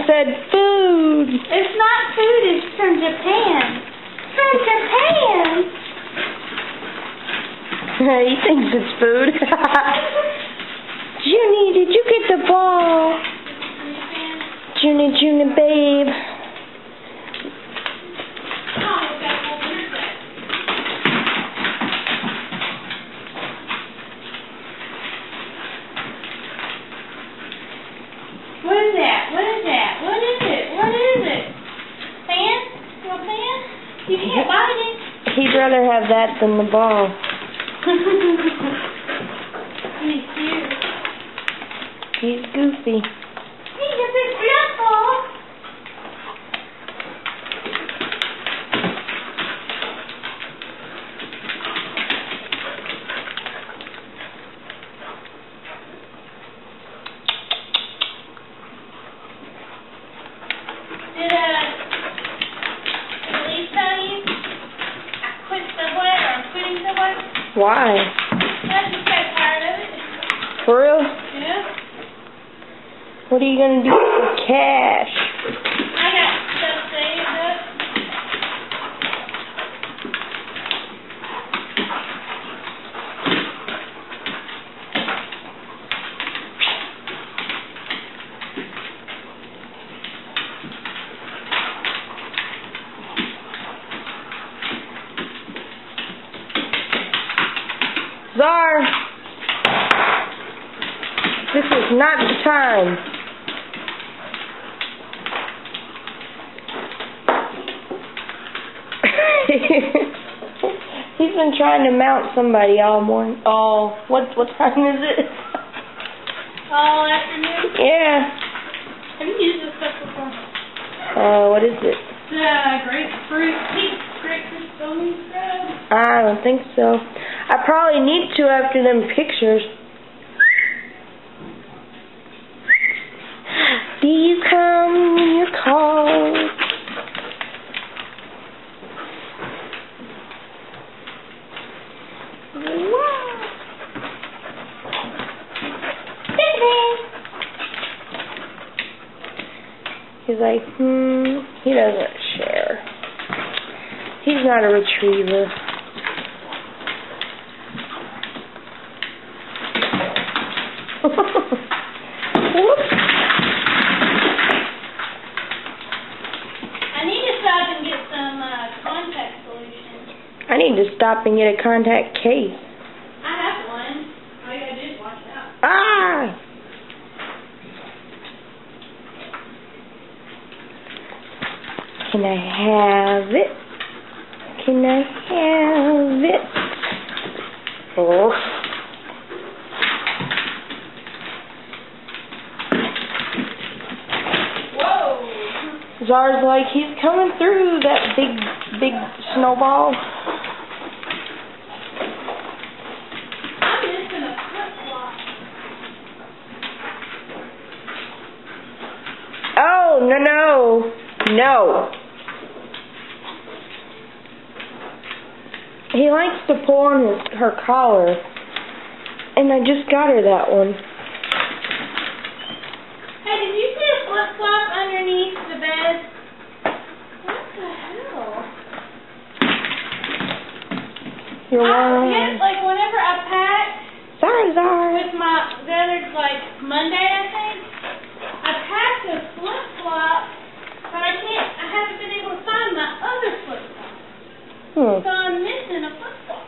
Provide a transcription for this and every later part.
said food. It's not food, it's from Japan. From Japan! He thinks it's food. Junie, did you get the ball? Junie, babe. What is that? What is that? What is it? What is it? Fan? You want fan? You can't bite it. He'd rather have that than the ball. He's cute. He's goofy. He's a bit beautiful. Did Elise tell you I quit Subway or I'm quitting Subway? Why? I just got tired of it. For real? Yeah. What are you gonna do for cash? I got stuff saved up. Czar! This is not the time. He's been trying to mount somebody all morning. What time is it? All afternoon. Yeah. Have you used this stuff before? What is it? Grapefruit stony scrub. I don't think so. I probably need to after them pictures. Do you come when you're called? He's like, he doesn't share. He's not a retriever. I need to stop and get some contact solution. I need to stop and get a contact case. I have one. All you gotta do is wash it out. Ah! Can I have it? Can I have it? Oh. Whoa! Czar's like, he's coming through that big snowball. I'm missing a flip-flop. Oh, no. He likes to pull on her collar. And I just got her that one. Hey, did you see a flip-flop underneath the bed? What the hell? You're one. Yes, like whenever I pack Czar. with the other, like Monday, I think, I packed a flip-flop, but I haven't been able to find my other flip-flop. So I'm missing a flip-flop.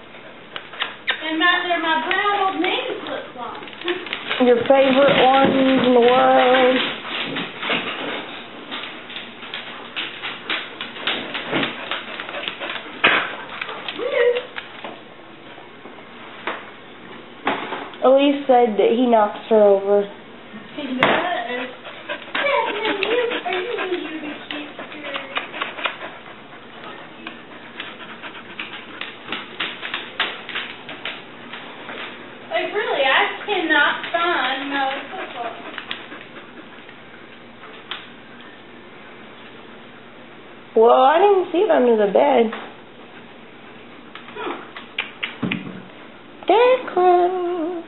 And they're my brown old Navy flip-flops. Your favorite ones in the world. Elise said that he knocks her over. He does. Like, really, I cannot find my football. Well, I didn't see it under the bed. Declan.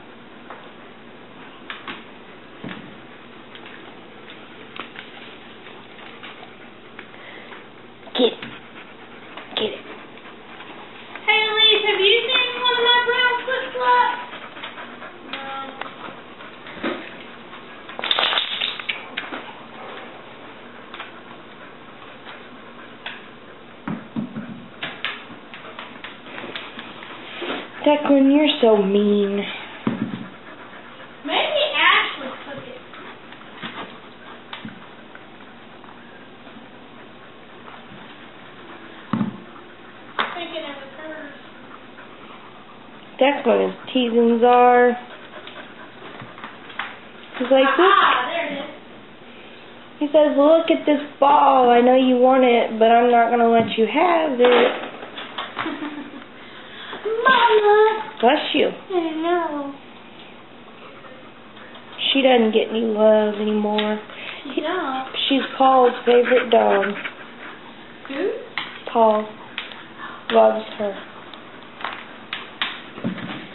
Declan, you're so mean. Maybe Ashley took it. Thinking it was hers. Declan is teasing Czar. He's like, Ah, there it is. he says, look at this ball. I know you want it, but I'm not going to let you have it. Mama! Bless you. I know. She doesn't get any love anymore. No. She's Paul's favorite dog. Who? Paul loves her.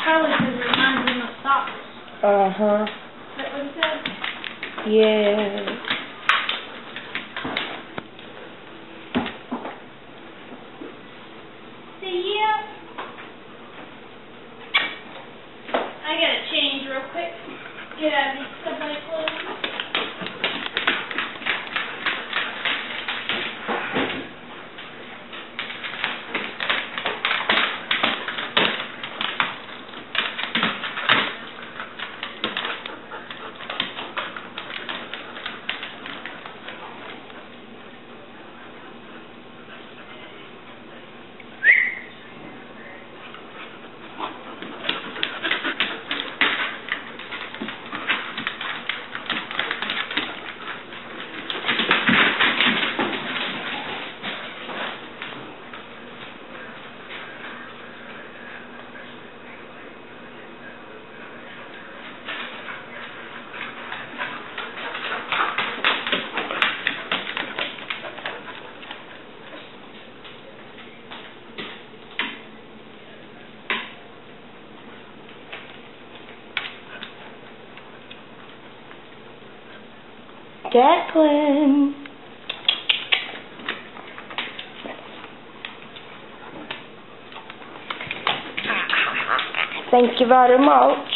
Probably because it reminds him of socks. Uh-huh. Is that what he said? Yeah. See ya. I gotta change real quick. Get out of these subway clothes. Declan. Thank you very much.